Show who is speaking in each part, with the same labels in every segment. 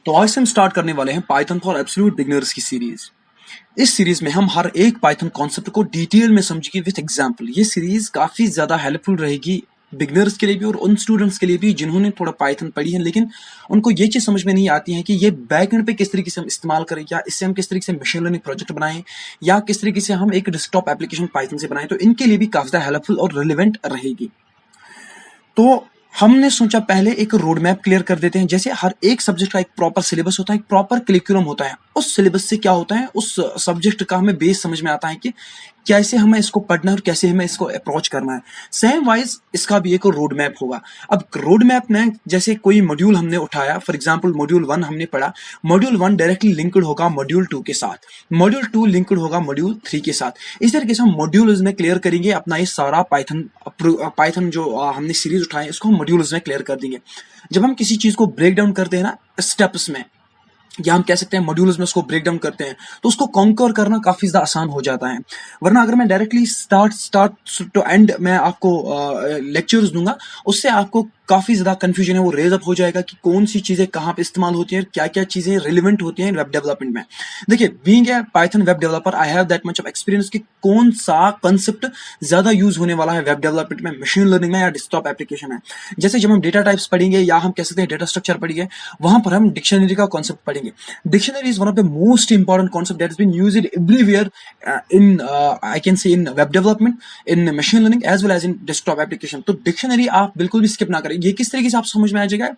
Speaker 1: तो आज से हम स्टार्ट करने वाले हैं पाइथन फॉर एब्सोल्यूट बिगिनर्स की सीरीज। इस सीरीज में हम हर एक पाइथन कॉन्सेप्ट को डिटेल में समझेंगे विद एग्जांपल। ये सीरीज काफी ज्यादा हेल्पफुल रहेगी बिगिनर्स के लिए भी और उन स्टूडेंट्स के लिए भी जिन्होंने थोड़ा पाइथन पढ़ी है लेकिन उनको ये चीज समझ में नहीं आती है कि ये बैकएंड पे किस तरीके से हम इस्तेमाल करें, या इससे हम किस तरीके से मशीन लर्निंग प्रोजेक्ट बनाएं, या किस तरीके से हम एक डेस्कटॉप एप्लीकेशन पाइथन से बनाएं। तो इनके लिए भी काफी ज्यादा हेल्पफुल और रिलेवेंट रहेगी। तो हमने सोचा पहले एक रोड मैप क्लियर कर देते हैं। जैसे हर एक सब्जेक्ट का एक प्रॉपर सिलेबस होता है, एक प्रॉपर करिकुलम होता है। उस सिलेबस से क्या होता है, उस सब्जेक्ट का हमें बेस समझ में आता है कि कैसे हमें इसको पढ़ना है और कैसे हमें इसको अप्रोच करना है। सेम वाइज इसका भी एक रोड मैप होगा। अब रोड मैप में जैसे कोई मॉड्यूल हमने उठाया, फॉर एग्जांपल मॉड्यूल 1 हमने पढ़ा, मॉड्यूल 1 डायरेक्टली लिंक्ड होगा मॉड्यूल 2 के साथ, मॉड्यूल 2 लिंक्ड होगा मॉड्यूल 3 के साथ। इस तरीके से हम मॉड्यूल्स में क्लियर करेंगे अपना ये सारा पाइथन जो हमने सीरीज उठाए इसको हम मॉड्यूल्स में क्लियर कर देंगे। जब हम किसी चीज को ब्रेक डाउन करते हैं ना स्टेप्स में, या हम कह सकते हैं मॉड्यूल्स में उसको ब्रेक डाउन करते हैं, तो उसको कॉन्कर करना काफी ज्यादा आसान हो जाता है। वरना अगर मैं डायरेक्टली स्टार्ट टू एंड मैं आपको लेक्चर्स दूंगा, उससे आपको काफी ज्यादा कंफ्यूजन है वो रेज अप हो जाएगा कि कौन सी चीजें कहाँ पे इस्तेमाल होती हैं, क्या क्या चीजें रिलेवेंट होती हैं वेब डेवलपमेंट में। देखिए, being a Python web developer I have that much of experience कि कौन सा कंसेप्ट ज्यादा यूज होने वाला है वेब डेवलपमेंट में, मशीन लर्निंग में या डेस्कटॉप एप्लीकेशन में। जैसे जब हम डेटा टाइप्स पढ़ेंगे या हम कह सकते हैं डेटा स्ट्रक्चर पढ़ेंगे, वहां पर हम डिक्शनरी का कॉन्सेप्ट पढ़ेंगे। Dictionary is one of the most important concept that has been used everywhere in I can say in web development, in machine learning as well as in desktop application. तो dictionary आप बिल्कुल भी skip ना करें। ये किस तरीके से आप समझ में आ जाएगा,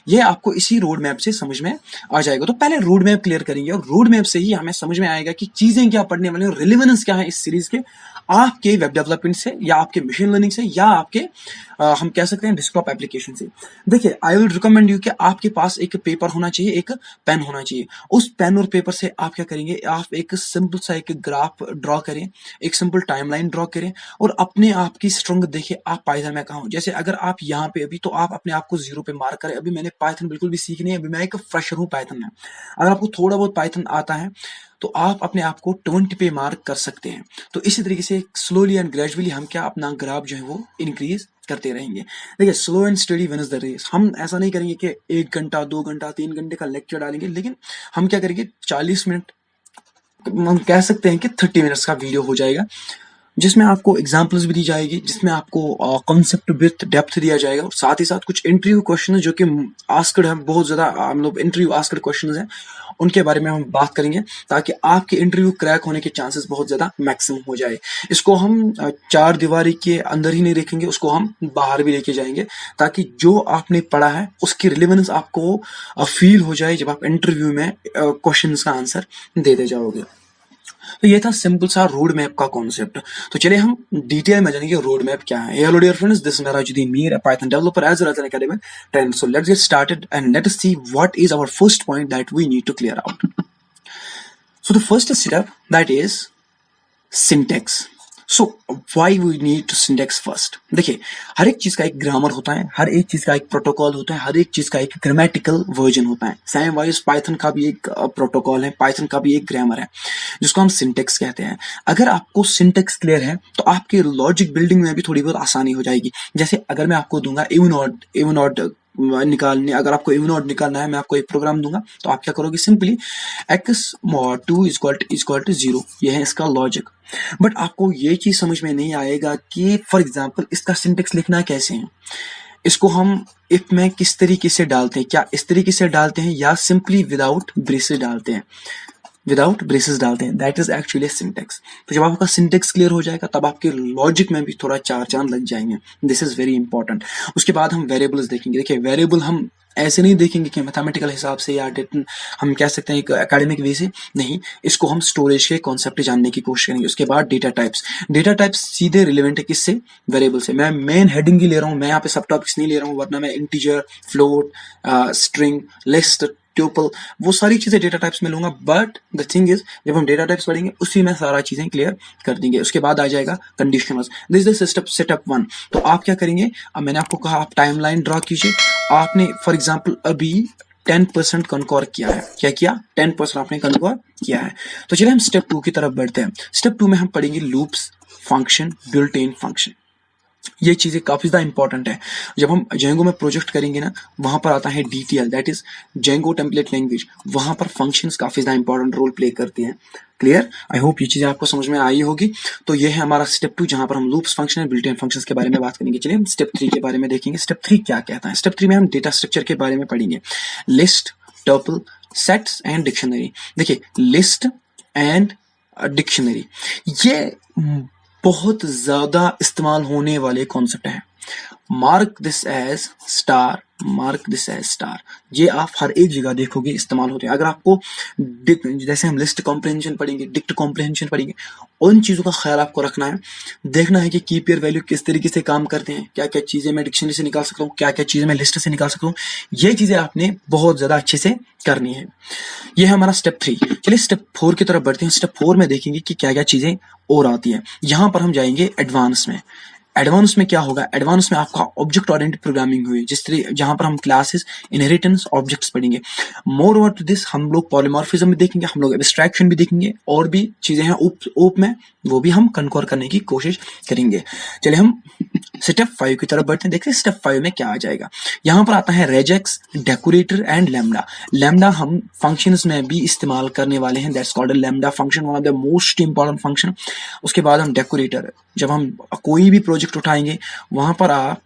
Speaker 1: ये आपको इसी रोड मैप से समझ में आ जाएगा। तो पहले रोड मैप क्लियर करेंगे और रोड मैप से ही हमें समझ में आएगा कि चीजें क्या पढ़ने वाली और रिलेवेंस क्या है इस सीरीज के आपके वेब डेवलपमेंट से, या आपके मशीन लर्निंग से, या आपके हम कह सकते हैं डेस्कटॉप एप्लीकेशन से। देखिए, आई विल रिकमेंड यू कि आपके पास एक पेपर होना चाहिए, एक पेन होना चाहिए। उस पेन और पेपर से आप क्या करेंगे, आप एक सिंपल सा एक ग्राफ ड्रॉ करें, एक सिंपल टाइमलाइन ड्रॉ करें और अपने आप की स्ट्रेंथ देखिए आप पाइथन में कहाँ हो। जैसे अगर आप यहाँ पे अभी, तो आप अपने आप को 0 पे मार्क करें। अभी मैंने पाइथन बिल्कुल भी सीखी नहीं है, अभी मैं एक फ्रेशर हूँ पाइथन में। अगर आपको थोड़ा बहुत पाइथन आता है तो आप अपने आप को 20 पे मार्क कर सकते हैं। तो इसी तरीके से स्लोली एंड ग्रेजुअली हम क्या अपना ग्राफ जो है वो इंक्रीज करते रहेंगे। देखिए, slow and study wins the race. हम ऐसा नहीं करेंगे कि 1 घंटा 2 घंटा 3 घंटे का लेक्चर डालेंगे, लेकिन हम क्या करेंगे 40 मिनट, हम कह सकते हैं कि 30 मिनट्स का वीडियो हो जाएगा, जिसमें आपको एग्जांपल्स भी दी जाएगी, जिसमें आपको कॉन्सेप्ट विथ डेप्थ दिया जाएगा, और साथ ही साथ कुछ इंटरव्यू क्वेश्चन जो कि आस्क्ड है, बहुत ज्यादा मतलब इंटरव्यू आस्क्ड क्वेश्चन हैं, उनके बारे में हम बात करेंगे ताकि आपके इंटरव्यू क्रैक होने के चांसेस बहुत ज्यादा मैक्सिमम हो जाए। इसको हम चार दीवारी के अंदर ही नहीं रखेंगे, उसको हम बाहर भी लेके जाएंगे ताकि जो आपने पढ़ा है उसकी रिलेवेंस आपको फील हो जाए जब आप इंटरव्यू में क्वेश्चंस का आंसर देते जाओगे। तो ये था सिंपल सा रोड मैप का कॉन्सेप्ट। तो चलिए हम डिटेल में जानेंगे रोड मैप क्या है। Hello dear friends, this is Merajuddin Mir, a Python developer as well as an academic trainer. So let's get started and let us see what is our first point that we need to clear out. So the first step, that is syntax. So why we need to syntax first. देखिए, हर एक चीज का एक grammar होता है, हर एक चीज का एक प्रोटोकॉल होता है, हर एक चीज का एक ग्रामेटिकल वर्जन होता है। सेम वाइज पाइथन का भी एक प्रोटोकॉल है, पाइथन का भी एक ग्रामर है जिसको हम सिंटेक्स कहते हैं। अगर आपको सिंटेक्स क्लियर है तो आपके लॉजिक बिल्डिंग में भी थोड़ी बहुत आसानी हो जाएगी। जैसे अगर मैं आपको दूंगा इवन ऑड निकालने, अगर आपको इवन ऑड निकालना है, मैं आपको एक प्रोग्राम दूंगा तो आप क्या करोगे, simply x mod 2 equal to 0, ये है इसका लॉजिक। बट आपको ये चीज समझ में नहीं आएगा कि फॉर एग्जाम्पल इसका सिंटेक्स लिखना कैसे है, इसको हम इफ में किस तरीके से डालते हैं, क्या इस तरीके से डालते हैं या सिंपली विदाउट ब्रेसेस डालते हैं, विदाउट ब्रेसेस डालते हैं, दैट इज एक्चुअली सिंटेक्स। तो जब आपका सिंटेक्स क्लियर हो जाएगा तब आपके लॉजिक में भी थोड़ा चार चांद लग जाएंगे। This is very important. उसके बाद हम वेरिएबल्स देखेंगे। देखिए, वेरिएबल हम ऐसे नहीं देखेंगे कि मैथमेटिकल हिसाब से या हम कह सकते हैं एक एकेडमिक वे से, नहीं, इसको हम स्टोरेज के कॉन्सेप्ट जानने की कोशिश करेंगे। उसके बाद डेटा टाइप्स। डेटा टाइप्स सीधे रिलेवेंट है किससे, वेरिएबल से। मैं मेन हेडिंग ही ले रहा हूँ, मैं यहाँ पे सब टॉपिक्स नहीं ले रहा हूँ, वरना मैं integer, float, string, list, tuple, वो सारी चीजें डेटा टाइप्स में लूंगा। बट द थिंग इज, जब हम डेटा टाइप्स पढ़ेंगे उसी में सारा चीजें क्लियर कर देंगे। उसके बाद आ जाएगा conditionals. This is the setup 1। तो आप क्या करेंगे, अब मैंने आपको कहा आप टाइमलाइन ड्रॉ कीजिए। आपने फॉर एग्जांपल अभी 10% कनकॉर किया है, क्या किया, 10% आपने कनकॉर किया है। तो चलिए हम स्टेप 2 की तरफ बढ़ते हैं। स्टेप 2 में हम पढ़ेंगे loops, function, built in function. ये चीज़ें काफ़ी ज़्यादा इंपॉर्टेंट है। जब हम जेंगो में प्रोजेक्ट करेंगे ना, वहाँ पर आता है DTL, that is Django template language. वहाँ पर फंक्शंस काफ़ी ज़्यादा इंपॉर्टेंट रोल प्ले करती हैं। क्लियर? आई होप ये चीज़ें आपको समझ में आई होगी। तो ये है हमारा स्टेप 2, जहाँ पर हम loops, function and built in functions के बारे में बात करेंगे। चलिए हम स्टेप 3 के बारे में देखेंगे। स्टेप 3 क्या कहता है? स्टेप 3 में हम डेटा स्ट्रक्चर के बारे में पढ़ेंगे। List, tuple, sets and dictionary. देखिए, लिस्ट एंड डिक्शनरी, ये बहुत ज्यादा इस्तेमाल होने वाले कॉन्सेप्ट हैं। Mark this as star, mark this as star. ये आप हर एक जगह देखोगे इस्तेमाल होते हैं। अगर आपको जैसे हम लिस्ट कॉम्प्रिहेंशन पढ़ेंगे, डिक्ट कॉम्प्रिहेंशन पढ़ेंगे, उन चीजों का ख्याल आपको रखना है। देखना है कि की पेयर वैल्यू किस तरीके से काम करते हैं, क्या क्या चीजें मैं डिक्शनरी से निकाल सकता हूँ, क्या क्या चीजें मैं लिस्ट से निकाल सकता हूँ। ये चीजें आपने बहुत ज्यादा अच्छे से करनी है। ये है हमारा स्टेप 3। चलिए स्टेप 4 की तरफ बढ़ते हैं। स्टेप 4 में देखेंगे कि क्या क्या चीजें और आती हैं। यहां पर हम जाएंगे एडवांस में। एडवांस में क्या होगा? एडवांस में आपका ऑब्जेक्ट ओरिएंटेड प्रोग्रामिंग हुई, जिस तरह जहां पर हम क्लासेस, इनहेरिटेंस, ऑब्जेक्ट्स पढ़ेंगे। मोर ओवर टू दिस हम लोग पॉलीमॉर्फिज्म भी देखेंगे, हम लोग एब्स्ट्रैक्शन भी देखेंगे, और भी चीजें हैं ओप में, वो भी हम कन्कोर करने की कोशिश करेंगे। चलिए हम स्टेप 5 की तरफ बढ़ते हैं। देखते हैं स्टेप 5 में क्या आ जाएगा। यहाँ पर आता है regex, decorator and lambda. Lambda हम फंक्शंस में भी इस्तेमाल करने वाले हैं। That's called lambda function, one of the most important function. उसके बाद हम डेकोरेटर, जब हम कोई भी प्रोजेक्ट उठाएंगे वहां पर आप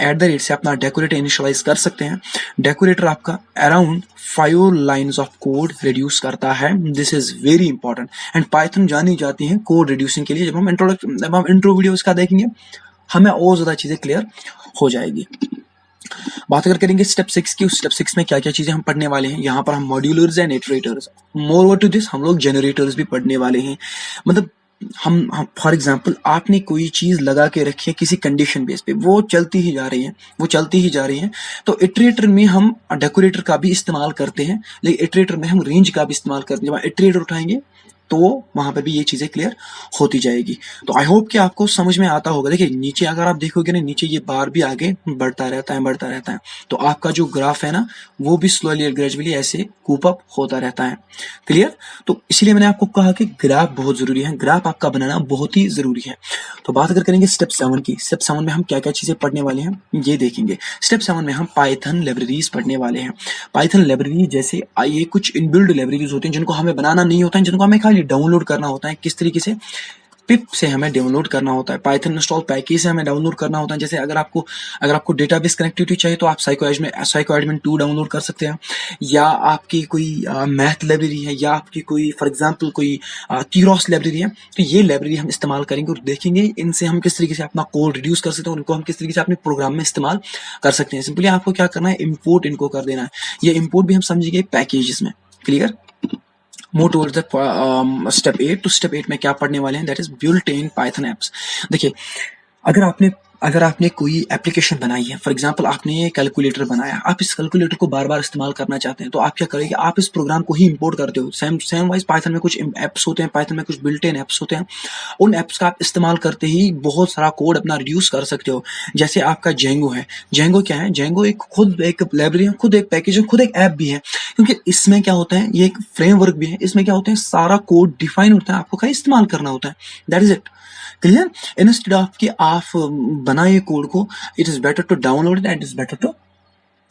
Speaker 1: @ से अपना डेकोरेटर इनिशियलाइज कर सकते हैं। डेकोरेटर आपका around 5 lines of code reduce करता है। This is very important and Python जानी जाती है कोड रिड्यूसिंग के लिए। जब हम इंट्रो वीडियोस का देखेंगे हमें और ज्यादा चीजें क्लियर हो जाएगी। बात अगर करेंगे स्टेप 6 की, उस स्टेप 6 में क्या क्या चीजें हम पढ़ने वाले हैं। यहाँ पर हम modulars and iterators, moreover to this हम लोग जनरेटर्स भी पढ़ने वाले हैं। मतलब हम फॉर एग्जांपल आपने कोई चीज लगा के रखी है किसी कंडीशन बेस पे, वो चलती ही जा रही है, वो चलती ही जा रही है। तो इटरेटर में हम डेकोरेटर का भी इस्तेमाल करते हैं, लेकिन इटरेटर में हम रेंज का भी इस्तेमाल करते हैं। जब इटरेटर उठाएंगे तो वहां पे भी ये चीजें क्लियर होती जाएगी। तो आई होप कि आपको समझ में आता होगा। देखिए नीचे अगर आप देखोगे ना, नीचे ये बार भी आगे बढ़ता रहता है, बढ़ता रहता है। तो आपका जो ग्राफ है ना, वो भी स्लोली ग्रेजुअली ऐसे कूप अप होता रहता है। क्लियर? तो इसलिए मैंने आपको कहा कि ग्राफ बहुत जरूरी है, ग्राफ आपका बनाना बहुत ही जरूरी है। तो बात अगर करेंगे स्टेप 7 की, स्टेप 7 में हम क्या क्या चीजें पढ़ने वाले हैं ये देखेंगे। स्टेप 7 में हम पाइथन लाइब्रेरीज पढ़ने वाले हैं। पाइथन लाइब्रेरी जैसे ये कुछ इनबिल्ड लाइब्रेरीज होती हैं जिनको हमें बनाना नहीं होता है, जिनको हमें खाली डाउनलोड करना होता है। किस तरीके से? पिप से हमें डाउनलोड करना होता है, पाइथन इंस्टॉल पैकेज से हमें डाउनलोड करना होता है। जैसे अगर आपको डेटाबेस कनेक्टिविटी चाहिए तो आप साइकोएडमिन 2 डाउनलोड कर सकते हैं, या आपकी कोई मैथ लाइब्रेरी है, या आपकी कोई फॉर एग्जांपल कोई कीरोस लाइब्रेरी है, तो ये लाइब्रेरी हम इस्तेमाल करेंगे और देखेंगे इनसे हम किस तरीके से अपना कोड रिड्यूस कर सकते हैं, उनको हम किस तरीके से अपने प्रोग्राम में इस्तेमाल कर सकते हैं। सिंपली आपको क्या करना है, इम्पोर्ट इनको कर देना है। ये इम्पोर्ट भी हम समझेंगे पैकेजेस में। Clear? Move towards the step 8। तो स्टेप 8 में क्या पढ़ने वाले हैं, that is built in Python apps. देखिए अगर आपने कोई एप्लीकेशन बनाई है, फॉर एग्जांपल आपने ये कैलकुलेटर बनाया, आप इस कैलकुलेटर को बार बार इस्तेमाल करना चाहते हैं, तो आप क्या करेंगे, आप इस प्रोग्राम को ही इंपोर्ट करते हो। सेम वाइज पाइथन में कुछ एप्स होते हैं, पाइथन में कुछ बिल्ट इन एप्स होते हैं। उन एप्स का आप इस्तेमाल करते ही बहुत सारा कोड अपना रिड्यूस कर सकते हो। जैसे आपका जेंगो है। जेंगो क्या है? जेंगो खुद एक लाइब्रेरी है, खुद एक पैकेज है, खुद एक ऐप भी है। क्योंकि इसमें क्या होता है, ये एक फ्रेमवर्क भी है। इसमें क्या होता है, सारा कोड डिफाइन होता है, आपको खाली इस्तेमाल करना होता है। That is it. Clear? Instead of कि आप बनाए कोड को, it is better to download it and it is better to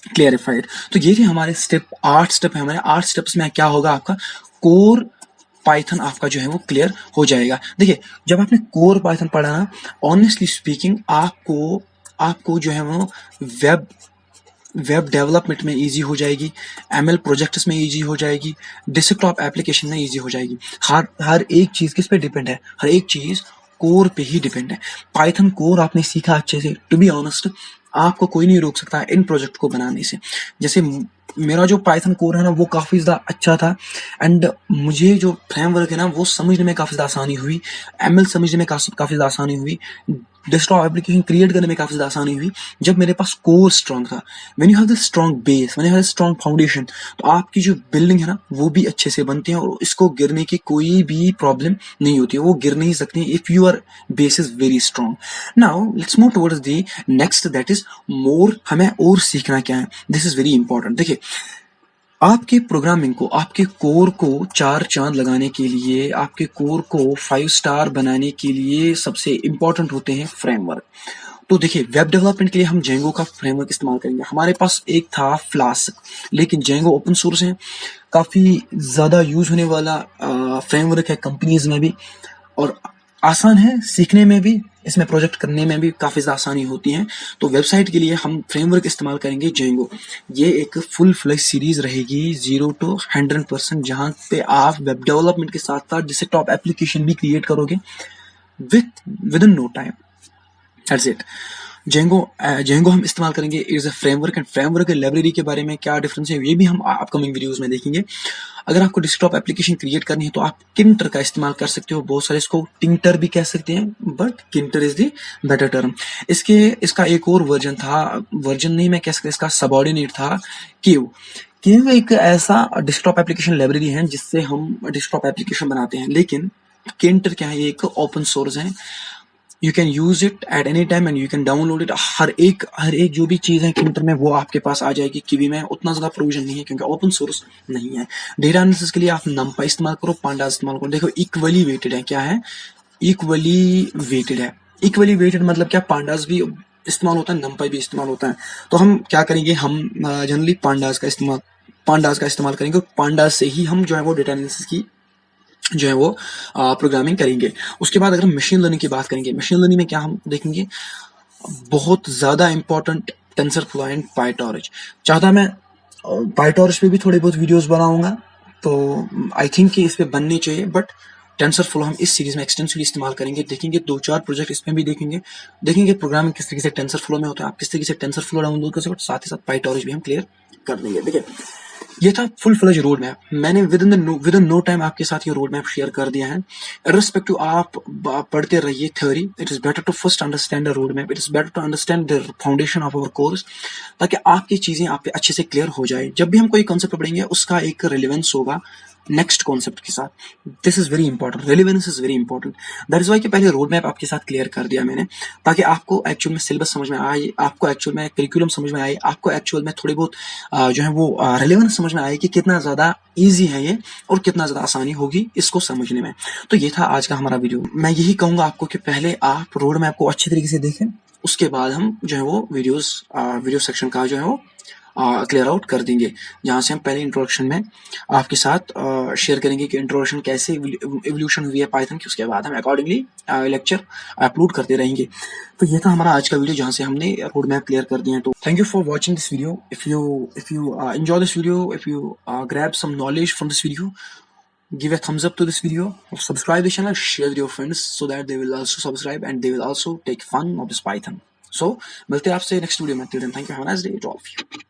Speaker 1: clarify it. तो ये थे हमारे स्टेप 8 स्टेप है हमारे। 8 स्टेप्स में क्या होगा, आपका कोर पाइथन आपका जो है वो क्लियर हो जाएगा। देखिए जब आपने कोर पाइथन पढ़ा ना, ऑनेस्टली स्पीकिंग आपको जो है वो वेब डेवलपमेंट में इजी हो जाएगी, एमएल प्रोजेक्ट्स में इजी हो जाएगी, डेस्कटॉप एप्लीकेशन में इजी हो जाएगी। हर एक चीज किस पे डिपेंड है, हर एक चीज कोर पे ही डिपेंड है। पाइथन कोर आपने सीखा अच्छे से, टू बी ऑनेस्ट आपको कोई नहीं रोक सकता इन प्रोजेक्ट को बनाने से। जैसे मेरा जो पाइथन कोर है ना, वो काफ़ी ज़्यादा अच्छा था एंड मुझे जो फ्रेमवर्क है ना, वो समझने में काफ़ी ज़्यादा आसानी हुई, एमएल समझने में काफ़ी ज़्यादा आसानी हुई, डेस्कटॉप एप्लीकेशन क्रिएट करने में काफ़ी ज़्यादा आसानी हुई जब मेरे पास कोर स्ट्रॉन्ग था। When you have the strong base, when you have strong foundation, तो आपकी जो बिल्डिंग है ना, वो भी अच्छे से बनती है और इसको गिरने की कोई भी प्रॉब्लम नहीं होती है, वो गिर नहीं सकती if your base is very strong. Now let's move towards the next, that is more. हमें और सीखना क्या है, दिस इज वेरी इंपॉर्टेंट। देखिए आपके प्रोग्रामिंग को, आपके कोर को 4 चांद लगाने के लिए, आपके कोर को 5 स्टार बनाने के लिए सबसे इंपॉर्टेंट होते हैं फ्रेमवर्क। तो देखिए, वेब डेवलपमेंट के लिए हम जेंगो का फ्रेमवर्क इस्तेमाल करेंगे। हमारे पास एक था फ्लास्क, लेकिन जेंगो ओपन सोर्स है, काफ़ी ज़्यादा यूज़ होने वाला फ्रेमवर्क है कंपनीज में भी, और आसान है सीखने में भी, इसमें प्रोजेक्ट करने में भी काफ़ी ज़्यादा आसानी होती है। तो वेबसाइट के लिए हम फ्रेमवर्क इस्तेमाल करेंगे जेंगो। ये एक फुल फ्लेज सीरीज रहेगी 0 to 100%, जहाँ पे आप वेब डेवलपमेंट के साथ साथ डेस्कटॉप एप्लीकेशन भी क्रिएट करोगे within no time. That's it. Django हम इस्तेमाल करेंगे is a framework, and framework की लाइब्रेरी के बारे में क्या डिफरेंस है ये भी हम अपकमिंग वीडियोस में देखेंगे। अगर आपको डेस्कटॉप एप्लीकेशन क्रिएट करनी है तो आप किंटर का इस्तेमाल कर सकते हो, बहुत सारे इसको टिंटर भी कह सकते हैं, but kinter is the better term. इसका एक और वर्जन था, वर्जन नहीं मैं कह सकता, इसका सबऑर्डिनेट था क्यू। क्यू एक ऐसा डेस्कटॉप एप्लीकेशन लाइब्रेरी है जिससे हम डेस्कटॉप एप्लीकेशन बनाते हैं, लेकिन किंटर क्या है, ये एक ओपन सोर्स है। You can use it at any time and you can download it. हर एक जो भी चीज़ है किंटर में वो आपके पास आ जाएगी। किवी में उतना ज़्यादा प्रोविजन नहीं है क्योंकि ओपन सोर्स नहीं है। डेटा एनालिसिस के लिए आप नंपा इस्तेमाल करो, पांडास इस्तेमाल करो। देखो, इक्वली वेटेड है, क्या है, इक्वली वेटेड है। इक्वली वेटेड मतलब क्या, पांडास भी इस्तेमाल होता है, नंपाई भी इस्तेमाल होता है। तो हम क्या करेंगे, हम जनरली पांडास का इस्तेमाल करेंगे, और पांडास से ही हम जो है वो डेटा एनालिसिस की जो है वो प्रोग्रामिंग करेंगे। उसके बाद अगर हम मशीन लर्निंग की बात करेंगे, मशीन लर्निंग में क्या हम देखेंगे, बहुत ज़्यादा इंपॉर्टेंट टेंसरफ्लो एंड पाइटॉर्च। चाहता मैं पाइटॉर्च पे भी थोड़े बहुत वीडियोस बनाऊंगा, तो आई थिंक कि इस पे बनने चाहिए, बट टेंसरफ्लो हम इस सीरीज में एक्सटेंसिवली इस्तेमाल करेंगे। देखेंगे 2-4 प्रोजेक्ट इसमें भी देखेंगे प्रोग्रामिंग किस तरीके से टेंसरफ्लो में होता है, आप किस तरीके से टेंसरफ्लो डाउनलोड कर सकते हो, साथ ही साथ पाइटॉर्च भी हम क्लियर कर देंगे। देखिए, ये था फुल फ्लेज रोड मैप। मैंने विद इन नो टाइम आपके साथ ये रोड मैप शेयर कर दिया है। इर्रिस्पेक्टिव आप पढ़ते रहिए theory, it is better to first understand the road map, it is better to understand the foundation of our course, ताकि आपकी चीजें आप पे अच्छे से क्लियर हो जाए। जब भी हम कोई कॉन्सेप्ट पढ़ेंगे उसका एक रिलेवेंस होगा नेक्स्ट कॉन्सेप्ट के साथ। This is very important, relevance is very important. That is why कि पहले रोड मैप आपके साथ क्लियर कर दिया मैंने, ताकि आपको एक्चुअल में सिलेबस समझ में आए, आपको एक्चुअल में करिकुलम समझ में आए, आपको एक्चुअल में थोड़ी बहुत जो है वो रेलिवेंस समझ में आए कि कितना ज़्यादा ईजी है ये और कितना ज़्यादा आसानी होगी इसको समझने में। तो ये था आज का हमारा वीडियो। मैं यही कहूँगा आपको कि पहले आप रोड मैप को अच्छी तरीके से देखें, उसके बाद हम जो है वो वीडियो सेक्शन का जो है वो क्लियर आउट कर देंगे, जहाँ से हम पहले इंट्रोडक्शन में आपके साथ शेयर करेंगे कि इंट्रोडक्शन कैसे एवोल्यूशन हुई है पाइथन की, उसके बाद हम अकॉर्डिंगली लेक्चर अपलोड करते रहेंगे। तो ये था हमारा आज का वीडियो, जहाँ से हमने रोड मैप क्लियर कर दिए हैं। तो thank you for watching this video. If you enjoy this video, if you grab some knowledge from this video, give a thumbs up to this video, subscribe the channel, share with your friends so that they will also subscribe and they will also take fun of this Python. So मिलते हैं आपसे next video में। Till then, thank you, have a nice day to all of you.